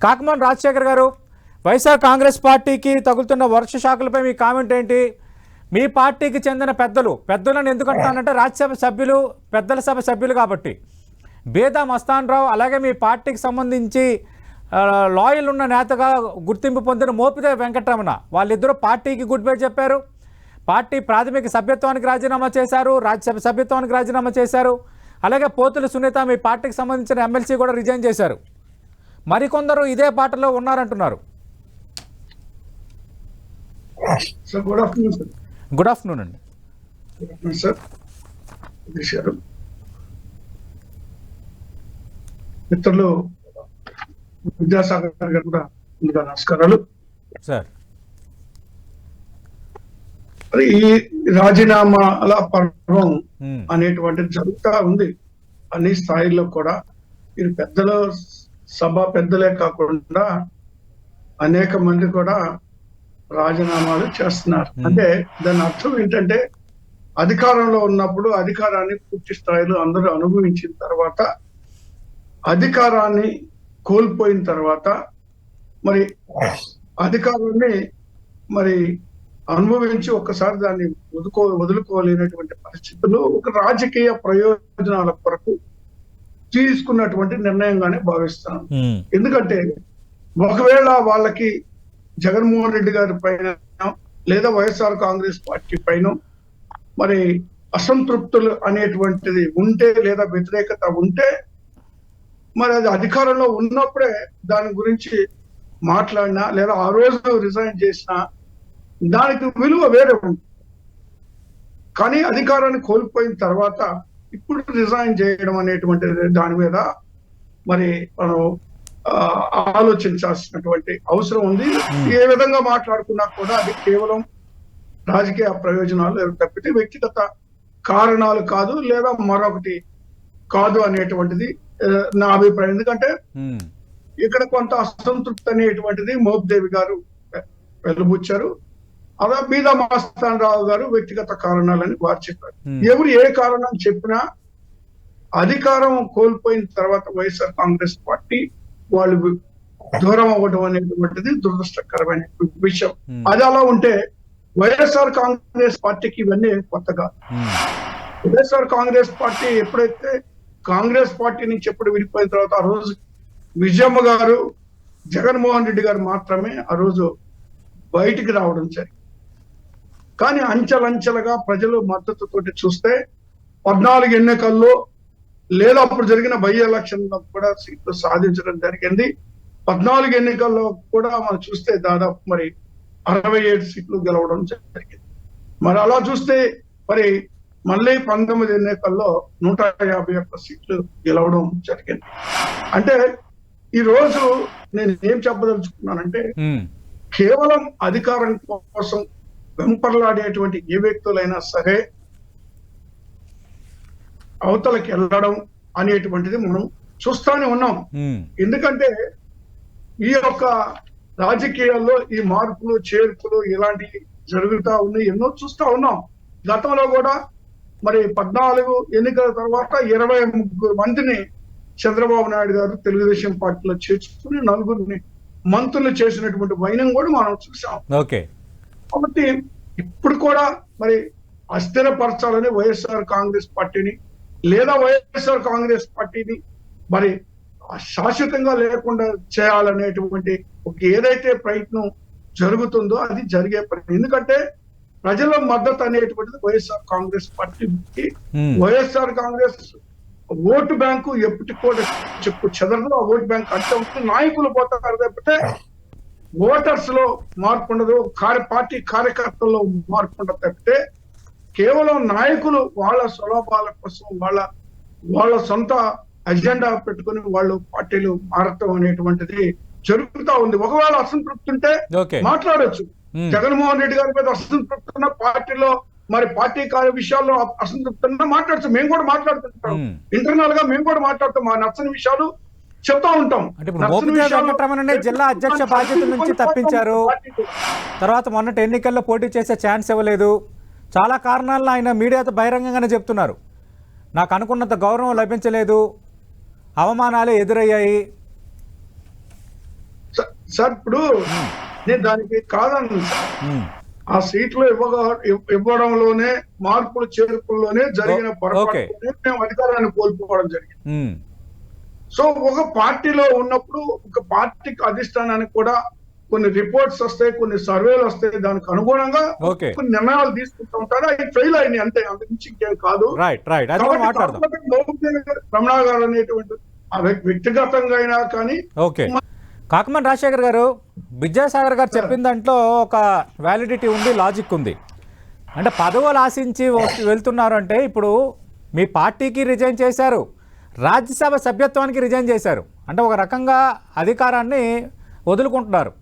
కాకమోహన్ రాజశేఖర్ గారు, వైఎస్ఆర్ కాంగ్రెస్ పార్టీకి తగులుతున్న వర్ష షాకులపై మీ కామెంట్ ఏంటి? మీ పార్టీకి చెందిన పెద్దలను ఎందుకంటానంటే రాజ్యసభ సభ్యులు, పెద్దల సభ సభ్యులు కాబట్టి. బేదా మస్తాన్ రావు, అలాగే మీ పార్టీకి సంబంధించి లాయల్ ఉన్న నేతగా గుర్తింపు పొందిన మోపిదే వెంకటరమణ, వాళ్ళిద్దరూ పార్టీకి గుడ్ బై చెప్పారు. పార్టీ ప్రాథమిక సభ్యత్వానికి రాజీనామా చేశారు, రాజ్యసభ సభ్యత్వానికి రాజీనామా చేశారు. అలాగే పోతుల సునీత మీ పార్టీకి సంబంధించిన ఎమ్మెల్సీ కూడా రిజైన్ చేశారు. మరికొందరు ఇదే పార్టీలో ఉన్నారంటున్నారు. గుడ్ ఆఫ్టర్నూన్ అండి. సార్ మిత్రులు విద్యాసాగర్ గారు కూడా ముందుగా నమస్కారాలు సార్. మరి ఈ రాజీనామాల పర్వం అనేటువంటిది జరుగుతూ ఉంది అన్ని స్థాయిల్లో కూడా. ఇది సభ పెద్దలే కాకుండా అనేక మంది కూడా రాజీనామాలు చేస్తున్నారు. అంటే దాని అర్థం ఏంటంటే అధికారంలో ఉన్నప్పుడు అధికారాన్ని పూర్తి స్థాయిలో అందరూ అనుభవించిన తర్వాత, అధికారాన్ని కోల్పోయిన తర్వాత మరి అధికారాన్ని మరి అనుభవించి ఒక్కసారి దాన్ని వదులుకోలేనటువంటి పరిస్థితుల్లో ఒక రాజకీయ ప్రయోజనాల కొరకు తీసుకున్నటువంటి నిర్ణయంగానే భావిస్తాను. ఎందుకంటే ఒకవేళ వాళ్ళకి జగన్మోహన్ రెడ్డి గారి పైన లేదా వైఎస్ఆర్ కాంగ్రెస్ పార్టీ పైన మరి అసంతృప్తులు అనేటువంటిది ఉంటే లేదా వ్యతిరేకత ఉంటే మరి అది అధికారంలో ఉన్నప్పుడే దాని గురించి మాట్లాడినా లేదా ఆ రోజు రిజైన్ చేసినా దానికి విలువ వేరే ఉంది. కానీ అధికారాన్ని కోల్పోయిన తర్వాత ఇప్పుడు రిజైన్ చేయడం అనేటువంటిది దాని మీద మరి మనం ఆలోచించాల్సినటువంటి అవసరం ఉంది. ఏ విధంగా మాట్లాడుకున్నా కూడా అది కేవలం రాజకీయ ప్రయోజనాలు తప్పితే వ్యక్తిగత కారణాలు కాదు, లేదా మరొకటి కాదు అనేటువంటిది నా అభిప్రాయం. ఎందుకంటే ఇక్కడ కొంత అసంతృప్తి అనేటువంటిది మోపిదేవి గారు వెలుబుచ్చారు. అలా బీదా మస్తాన్ రావు గారు వ్యక్తిగత కారణాలని వారు చెప్పారు. ఎవరు ఏ కారణం చెప్పినా అధికారం కోల్పోయిన తర్వాత వైఎస్ఆర్ కాంగ్రెస్ పార్టీ వాళ్ళు దూరం అవ్వడం అనేటువంటిది దురదృష్టకరమైన విషయం. అది అలా ఉంటే వైఎస్ఆర్ కాంగ్రెస్ పార్టీకి ఇవన్నీ కొత్తగా. వైఎస్ఆర్ కాంగ్రెస్ పార్టీ ఎప్పుడైతే కాంగ్రెస్ పార్టీ నుంచి ఎప్పుడు విడిపోయిన తర్వాత ఆ రోజు విజయమ్మ గారు, జగన్మోహన్ రెడ్డి గారు మాత్రమే ఆ రోజు బయటికి రావడం జరిగింది. కానీ అంచెలంచెలుగా ప్రజలు మద్దతుతోటి చూస్తే 14 ఎన్నికల్లో లేదా అప్పుడు జరిగిన బై ఎలక్షన్లో కూడా సీట్లు సాధించడం జరిగింది. 14 ఎన్నికల్లో కూడా మనం చూస్తే దాదాపు మరి 67 సీట్లు గెలవడం జరిగింది. మరి అలా చూస్తే మరి మళ్ళీ 19 ఎన్నికల్లో 151 సీట్లు గెలవడం జరిగింది. అంటే ఈ రోజు నేను ఏం చెప్పదలుచుకున్నానంటే కేవలం అధికారం కోసం వెంపర్లాడేటువంటి ఏ వ్యక్తులైనా సరే అవతలకి వెళ్ళడం అనేటువంటిది మనం చూస్తానే ఉన్నాం. ఎందుకంటే ఈ యొక్క రాజకీయాల్లో ఈ మార్పులు చేర్పులు ఇలాంటివి జరుగుతూ ఉన్నాయి, ఎన్నో చూస్తా ఉన్నాం. గతంలో కూడా మరి 14 ఎన్నికల తర్వాత 23 మందిని చంద్రబాబు నాయుడు గారు తెలుగుదేశం పార్టీలో చేర్చుకుని 4 మంత్రులు చేసినటువంటి వైనం కూడా మనం చూసాం. కాబట్టి ఇప్పుడు కూడా మరి అస్థిరపరచాలని వైఎస్ఆర్ కాంగ్రెస్ పార్టీని లేదా వైఎస్ఆర్ కాంగ్రెస్ పార్టీని మరి శాశ్వతంగా లేకుండా చేయాలనేటువంటి ఒక ఏదైతే ప్రయత్నం జరుగుతుందో అది జరిగే పని. ఎందుకంటే ప్రజల మద్దతు అనేటువంటిది వైఎస్ఆర్ కాంగ్రెస్ పార్టీకి, వైఎస్ఆర్ కాంగ్రెస్ ఓటు బ్యాంకు ఎప్పటికి కూడా చెదరదు. ఆ ఓటు బ్యాంక్ అంటే నాయకులు పోతారు తప్పితే ఓటర్స్ లో మార్పు ఉండదు, పార్టీ కార్యకర్తల్లో మార్పు ఉండదు తప్పితే కేవలం నాయకులు వాళ్ళ స్వలాభాల కోసం వాళ్ళ సొంత అజెండా పెట్టుకుని వాళ్ళు పార్టీలు మారటం అనేటువంటిది జరుగుతూ ఉంది. ఒకవేళ అసంతృప్తి ఉంటే మాట్లాడొచ్చు. జగన్మోహన్ రెడ్డి గారి మీద అసంతృప్తి ఉన్న పార్టీలో మరి పార్టీ విషయాల్లో అసంతృప్తి ఉన్నా మాట్లాడచ్చు. మేము కూడా మాట్లాడుతుంటాం, ఇంటర్నల్ గా మేము కూడా మాట్లాడుతాం. మా నచ్చని విషయాలు చెప్తా ఉంటాం. జిల్లా అధ్యక్ష బాధ్యత నుంచి తప్పించారు, తర్వాత మొన్నటి ఎన్నికల్లో పోటీ చేసే ఛాన్స్ ఇవ్వలేదు. చాలా కారణాలను ఆయన మీడియాతో బహిరంగంగానే చెప్తున్నారు. నాకు అనుకున్నంత గౌరవం లభించలేదు, అవమానాలే ఎదురయ్యాయి. సార్ ఇప్పుడు నేను దానికి కాదన్నాను సార్. ఉమ్. ఆ సీట్లు ఇవ్వడంలోనే మార్పులు చేర్పుల్లోనే జరిగిన పొరపాటునే మేము అధికారాన్ని కోల్పోవడం జరిగింది. ఉమ్. సో ఒక పార్టీలో ఉన్నప్పుడు ఒక పార్టీకి అధిష్టానానికి కూడా కొన్ని రిపోర్ట్స్ వస్తాయి, కొన్ని సర్వేలు వస్తాయి, దానికి అనుగుణంగా ఓకే. కొన్ని నిర్ణయాలు తీసుకుంటూ ఉంటారు. అవి ఫెయిల్ అయినాయి అంతే, అంతకుమించి ఇంకేం కాదు. రైట్ రైట్ అది కూడా మాట్లాడదాం. కాబట్టి మోపిదేవి రమణ గారు అనేటువంటి ఆ వ్యక్తిగతంగా అయినా కానీ ఓకే. కాకమన్ రాజశేఖర్ గారు, విద్యాసాగర్ గారు చెప్పిన దాంట్లో ఒక వ్యాలిడిటీ ఉంది, లాజిక్ ఉంది. అంటే పదవులు ఆశించి వెళ్తున్నారు అంటే ఇప్పుడు మీ పార్టీకి రిజైన్ చేశారు, రాజ్యసభ సభ్యత్వానికి రిజైన్ చేశారు, అంటే ఒక రకంగా అధికారాన్ని వదులుకుంటున్నారు.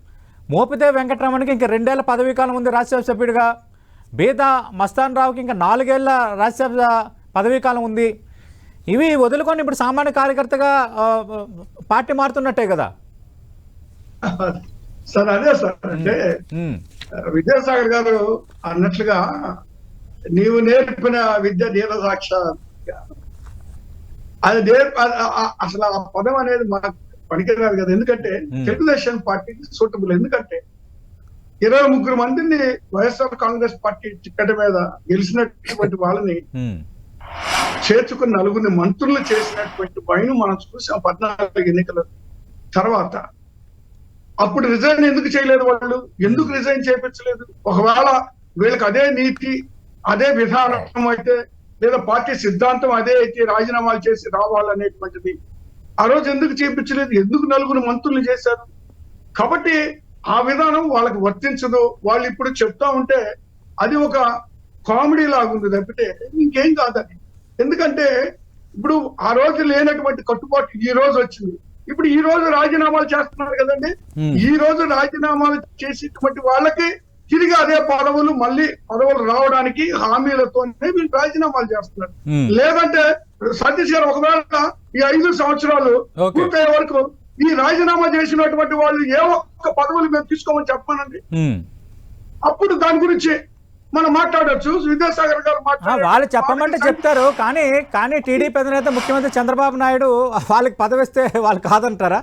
మోపిదేవి వెంకటరమణకి ఇంకా 2 ఏళ్ల పదవీ కాలం ఉంది రాజ్యసభ సభ్యుడిగా. బీదా మస్తాన్ రావుకి ఇంకా 4 ఏళ్ల రాజ్యసభ పదవీ కాలం ఉంది. ఇవి వదులుకొని ఇప్పుడు సామాన్య కార్యకర్తగా పార్టీ మారుతున్నట్టే కదా. సార్ అదే సార్, అంటే విద్యాసాగర్ గారు అన్నట్లుగా నీవు నేర్పిన విద్య నీల సాక్ష, అది అసలు ఆ పదం అనేది మాకు పనికిరాదు కదా. ఎందుకంటే తెలుగుదేశం పార్టీకి సూటబుల్. ఎందుకంటే 23 మందిని వైఎస్ఆర్ కాంగ్రెస్ పార్టీ టికెట్ మీద గెలిచినటువంటి వాళ్ళని చేర్చుకుని 4 మంత్రులు చేసినటువంటి పైన మనం చూసాం 14 ఎన్నికల తర్వాత. అప్పుడు రిజైన్ ఎందుకు చేయలేదు వాళ్ళు? ఎందుకు రిజైన్ చేయించలేదు? ఒకవేళ వీళ్ళకి అదే నీతి, అదే విధానం అయితే, లేదా పార్టీ సిద్ధాంతం అదే అయితే రాజీనామాలు చేసి రావాలనేటువంటిది ఆ రోజు ఎందుకు చేయించలేదు? ఎందుకు 4 మంత్రులు చేశారు? కాబట్టి ఆ విధానం వాళ్ళకి వర్తించదు. వాళ్ళు ఇప్పుడు చెప్తా ఉంటే అది ఒక కామెడీ లాగుంది తప్పితే ఇంకేం కాదని. ఎందుకంటే ఇప్పుడు ఆ రోజు లేనటువంటి కట్టుబాటు ఈ రోజు వచ్చింది. ఇప్పుడు ఈ రోజు రాజీనామాలు చేస్తున్నారు కదండి. ఈ రోజు రాజీనామాలు చేసేటువంటి వాళ్ళకి తిరిగి అదే పదవులు మళ్ళీ పదవులు రావడానికి హామీలతోనే వీళ్ళు రాజీనామాలు చేస్తున్నారు. లేదంటే సతీష్ గారు ఒకవేళ ఈ 5 సంవత్సరాలు పూర్తయ్యే వరకు ఈ రాజీనామా చేసినటువంటి వాళ్ళు ఏ ఒక్క పదవులు మేము తీసుకోమని చెప్పానండి. అప్పుడు దాని గురించి మనం మాట్లాడొచ్చు. విద్యాసాగర్ గారు వాళ్ళు చెప్పమంటే చెప్తారు. కానీ టీడీపీ అధినేత ముఖ్యమంత్రి చంద్రబాబు నాయుడు వాళ్ళకి పదవి ఇస్తే వాళ్ళు కాదంటారా?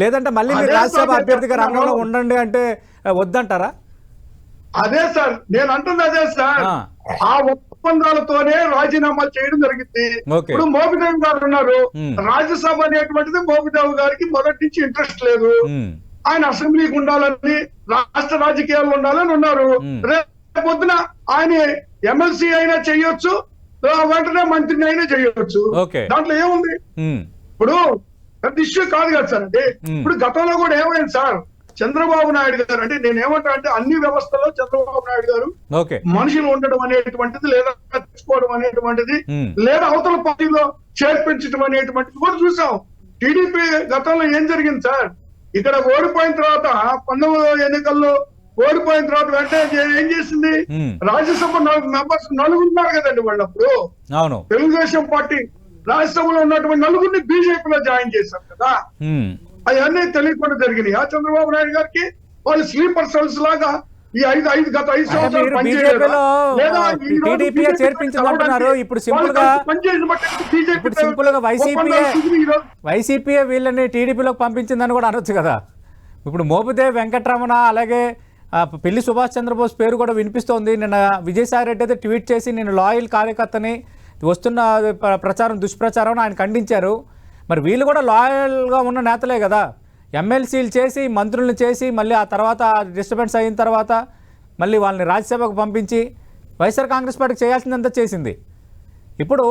లేదంటే మళ్ళీ మీరు రాజ్యసభ అభ్యర్థిగా రంగంలో ఉండండి అంటే వద్దంటారా? అదే సార్ నేను అంటుంది, అదే సార్. ఆ ఒప్పందాలతోనే రాజీనామాలు చేయడం జరిగింది. ఇప్పుడు మోపిదేవి గారు ఉన్నారు, రాజ్యసభ అనేటువంటిది మోపిదేవి గారికి మొదటి నుంచి ఇంట్రెస్ట్ లేదు. ఆయన అసెంబ్లీకి ఉండాలని, రాష్ట్ర రాజకీయాల్లో ఉండాలని ఉన్నారు. పొద్దున ఆయన ఎమ్మెల్సీ అయినా చేయొచ్చు, వెంటనే మంత్రిని అయినా చేయొచ్చు. దాంట్లో ఏముంది? ఇప్పుడు పెద్ద ఇష్యూ కాదు కదా సార్. అంటే ఇప్పుడు గతంలో కూడా ఏమైంది సార్, చంద్రబాబు నాయుడు గారు అంటే నేనేమంటా అంటే అన్ని వ్యవస్థలో చంద్రబాబు నాయుడు గారు మనుషులు ఉండడం అనేటువంటిది, లేదా తెచ్చుకోవడం అనేటువంటిది, లేదా అవతల పార్టీలో చేర్పించడం అనేటువంటిది కూడా చూసాం. టీడీపీ గతంలో ఏం జరిగింది సార్, ఇక్కడ ఓడిపోయిన తర్వాత 19 ఎన్నికల్లో ఓడిపోయిన తర్వాత వెంటనే ఏం చేసింది, రాజ్యసభ మెంబర్స్ 4 ఉన్నారు కదండి వాళ్ళప్పుడు. తెలుగుదేశం పార్టీ రాజ్యసభలో ఉన్నటువంటి 4 బీజేపీలో జాయిన్ చేశారు కదా. అవన్నీ తెలియకుండా జరిగినాయి. ఆ చంద్రబాబు నాయుడు గారికి వాళ్ళు స్లీపర్ సెల్స్ లాగా ఈ 5 గత 5 సంవత్సరాలు పనిచేయలేదు. వైసీపీ వీళ్ళని టీడీపీలోకి పంపించిందని కూడా అనొచ్చు కదా. ఇప్పుడు మోపిదేవి వెంకటరమణ అలాగే పిల్లి సుభాష్ చంద్రబోస్ పేరు కూడా వినిపిస్తోంది. నిన్న విజయసాయి రెడ్డి అయితే ట్వీట్ చేసి నేను లాయల్ కార్యకర్తని, వస్తున్న ప్రచారం దుష్ప్రచారం ఆయన ఖండించారు. మరి వీళ్ళు కూడా లాయల్గా ఉన్న నేతలే కదా. ఎమ్మెల్సీలు చేసి మంత్రులను చేసి మళ్ళీ ఆ తర్వాత డిస్టర్బెన్స్ అయిన తర్వాత మళ్ళీ వాళ్ళని రాజ్యసభకు పంపించి వైఎస్ఆర్ కాంగ్రెస్ పార్టీకి చేయాల్సిందంతా చేసింది. అప్పుడు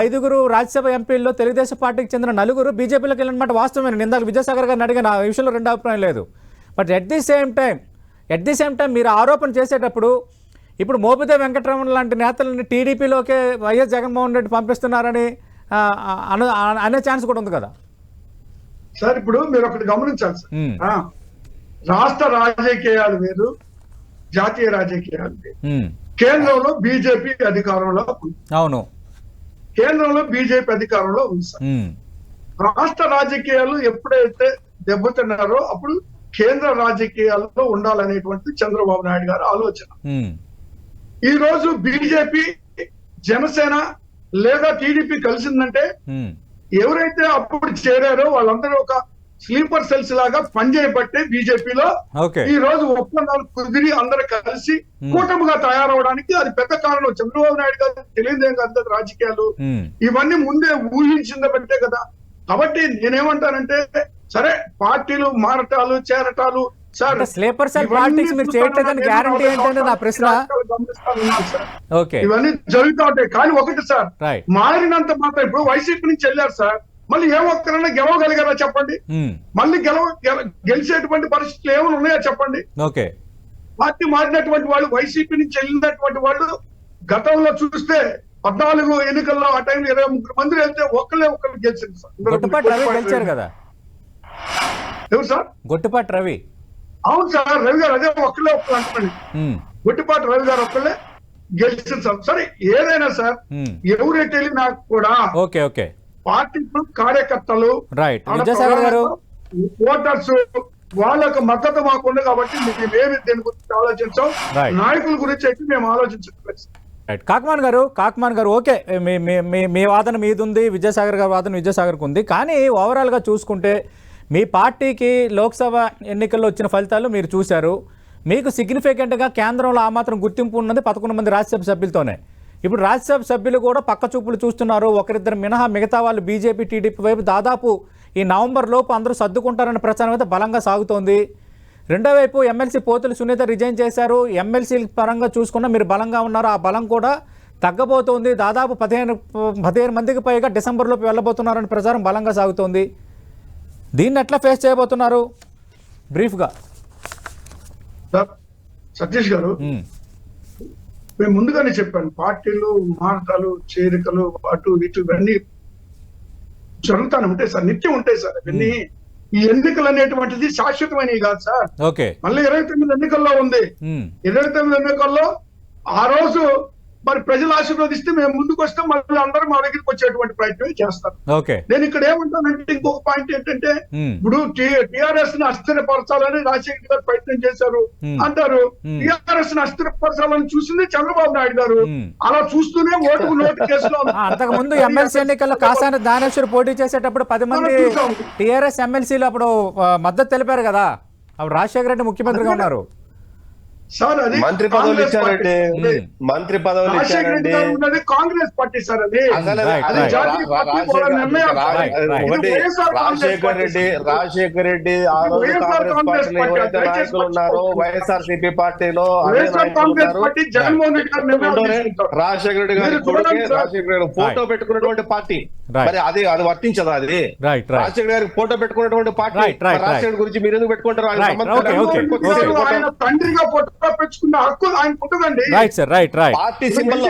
5 రాజ్యసభ ఎంపీల్లో తెలుగుదేశం పార్టీకి చెందిన 4 బీజేపీలోకి వెళ్ళినమాట వాస్తవమే. నేను ఇందాక విజయసాగర్ గారిని అడిగిన ఆ విషయంలో 2 అభిప్రాయం లేదు. But at the same time మీరు ఆరోపణ చేసేటప్పుడు ఇప్పుడు మోపిదేవి వెంకటరమణ లాంటి నేతలని టీడీపీలోకే వైఎస్ జగన్మోహన్ రెడ్డి పంపిస్తున్నారని అనే ఛాన్స్ కూడా ఉంది కదా సార్. ఇప్పుడు మీరు ఒకటి గమనించాలి సార్, రాష్ట్ర రాజకీయాలు వేరు, జాతీయ రాజకీయాలు వేరు. కేంద్రంలో బీజేపీ అధికారంలో ఉంది. అవును, కేంద్రంలో బీజేపీ అధికారంలో ఉంది సార్. రాష్ట్ర రాజకీయాలు ఎప్పుడైతే దెబ్బతిన్నారో అప్పుడు కేంద్ర రాజకీయాల్లో ఉండాలనేటువంటిది చంద్రబాబు నాయుడు గారి ఆలోచన. ఈ రోజు బీజేపీ, జనసేన లేదా టీడీపీ కలిసిందంటే ఎవరైతే అప్పుడు చేరారో వాళ్ళందరూ ఒక స్లీపర్ సెల్స్ లాగా పనిచేయబట్టే బీజేపీలో ఓకే ఈ రోజు ఒప్పందాలు కుదిరి అందరూ కలిసి కూటమిగా తయారవడానికి అది పెద్ద కారణం. చంద్రబాబు నాయుడు గారు తెలియదేం కాదు కదా రాజకీయాలు, ఇవన్నీ ముందే ఊహించిందే బట్టే కదా. కాబట్టి నేనేమంటానంటే సరే పార్టీలు మారటాలు చేరటాలు సార్, స్లీపర్ సెల్ పాలిటిక్స్ మీరు చేయట్లేదని గ్యారంటీ ఏంటంటే నా ప్రశ్న. ఓకే ఇవన్నీ జరుగుతూ ఉంటాయి. కానీ ఒకటి సార్, రైట్ మారినంత మాత్రం ఇప్పుడు వైసీపీ నుంచి వెళ్ళారు సార్, మళ్ళీ ఏ ఒక్కరైనా గెలవగలిగారా చెప్పండి? మళ్ళీ గెలిచేటువంటి పరిస్థితులు ఏమైనా ఉన్నాయా చెప్పండి? ఓకే పార్టీ మారినటువంటి వాళ్ళు, వైసీపీ నుంచి వెళ్ళినటువంటి వాళ్ళు గతంలో చూస్తే 14 ఎన్నికల్లో ఆ టైంలో 23 మంది వెళ్తే ఒక్కరు గెలిచింది సార్. గొట్టుపాటి రవి గెలిచారు కదా. ఎవరు సార్? గొట్టుపాటి రవి. అవును సార్, రవి గారు అదే ఒక్కరు అంటున్నాను. గొట్టిపాటి రవి గారు ఒక్కళ్ళే గెలిచింది సార్. సరే ఏదైనా సార్, ఎవరైతే వెళ్ళినా కూడా ఓకే ఓకే పార్టీ కార్యకర్తలు, రైట్ విద్యాసాగర్ గారు, ఓటర్స్ వాళ్ళకు మద్దతు మాకుంది కాబట్టి మేమేమి దీని గురించి ఆలోచించాం. నాయకుల గురించి అయితే మేము ఆలోచించట్లేదు. రైట్ కాకమాన్ గారు ఓకే, మీ వాదన మీది ఉంది, విద్యాసాగర్ గారి వాదన విద్యాసాగర్కి ఉంది. కానీ ఓవరాల్గా చూసుకుంటే మీ పార్టీకి లోక్సభ ఎన్నికల్లో వచ్చిన ఫలితాలు మీరు చూశారు. మీకు సిగ్నిఫికెంట్గా కేంద్రంలో ఆ మాత్రం గుర్తింపు ఉన్నది 11 మంది రాజ్యసభ సభ్యులతోనే. ఇప్పుడు రాజ్యసభ సభ్యులు కూడా పక్క చూపులు చూస్తున్నారు. ఒకరిద్దరు మినహా మిగతా వాళ్ళు బీజేపీ టీడీపీ వైపు దాదాపు ఈ నవంబర్ లోపు అందరూ సర్దుకుంటారన్న ప్రచారం అయితే బలంగా సాగుతోంది. రెండో వైపు ఎమ్మెల్సీ పోతులు సునీత రిజైన్ చేశారు. ఎమ్మెల్సీ పరంగా చూసుకున్నా మీరు బలంగా ఉన్నారు, ఆ బలం కూడా తగ్గబోతోంది. దాదాపు 15 మందికి పైగా డిసెంబర్లోపు వెళ్ళబోతున్నారని ప్రచారం బలంగా సాగుతోంది. దీన్ని ఎట్లా ఫేస్ చేయబోతున్నారు బ్రీఫ్గా? సతీష్ గారు, మేము ముందుగానే చెప్పాను, పార్టీలు మారటాలు చేరికలు అటు ఇటు ఇవన్నీ జరుగుతానే ఉంటాయి సార్, నిత్యం ఉంటాయి సార్. ఇవన్నీ ఈ ఎన్నికలు అనేటువంటిది శాశ్వతమైనవి కాదు సార్. ఓకే మళ్ళీ 29 ఎన్నికల్లో ఉంది. 29 ఎన్నికల్లో ఆ రోజు మరి ప్రజలు ఆశీర్వదిస్తే మేము ముందుకు వస్తాం, మళ్ళీ అందరూ మా దగ్గరికి వచ్చేటువంటి ప్రయత్నం చేస్తారు. ఓకే నేను ఇక్కడ ఏమంటానంటే ఇంకొక పాయింట్ ఏంటంటే, ఇప్పుడు టిఆర్ఎస్ ని అస్థిరపరచాలని రాజశేఖర్ గారు ప్రయత్నం చేశారు అంటారు. టిఆర్ఎస్ ని అస్థిరపరచాలని చూసింది చంద్రబాబు నాయుడు గారు. అలా చూస్తూనే ఓటుకు నోటు కేసులో అంతకు ముందు ఎమ్మెల్సీ ఎన్నికల్లో కాసాని దానేశ్వర్ పోటీ చేసేటప్పుడు 10 మంది టిఆర్ఎస్ ఎమ్మెల్సీలు అప్పుడు మద్దతు తెలిపారు కదా. అప్పుడు రాజశేఖర రెడ్డి ముఖ్యమంత్రిగా ఉన్నారు సార్. అది మంత్రి పదవులు ఇచ్చారండి, మంత్రి పదవులు ఇచ్చారండి. Congress party sir. అది రాజశేఖర్ రెడ్డి ఆ రోజు కాంగ్రెస్ పార్టీలో ఎవరైతే నాయకులు ఉన్నారో వైఎస్ఆర్సీపీ పార్టీలో అదే నాయకులు ఉన్నారు. రాజశేఖర రెడ్డి గారి కొడుకే రాజశేఖర రెడ్డి ఫోటో పెట్టుకున్నటువంటి పార్టీ, మరి అది వర్తించదా? అది రాజశేఖర గారికి ఫోటో పెట్టుకున్నటువంటి పార్టీ, రాజశేఖర్ గురించి మీరు ఎందుకు పెట్టుకుంటారు? ఆయన తండ్రిగా ఫోటో పెట్టుకున్న హక్కు ఆయనకు ఉంటుందండి. Right sir, right party symbol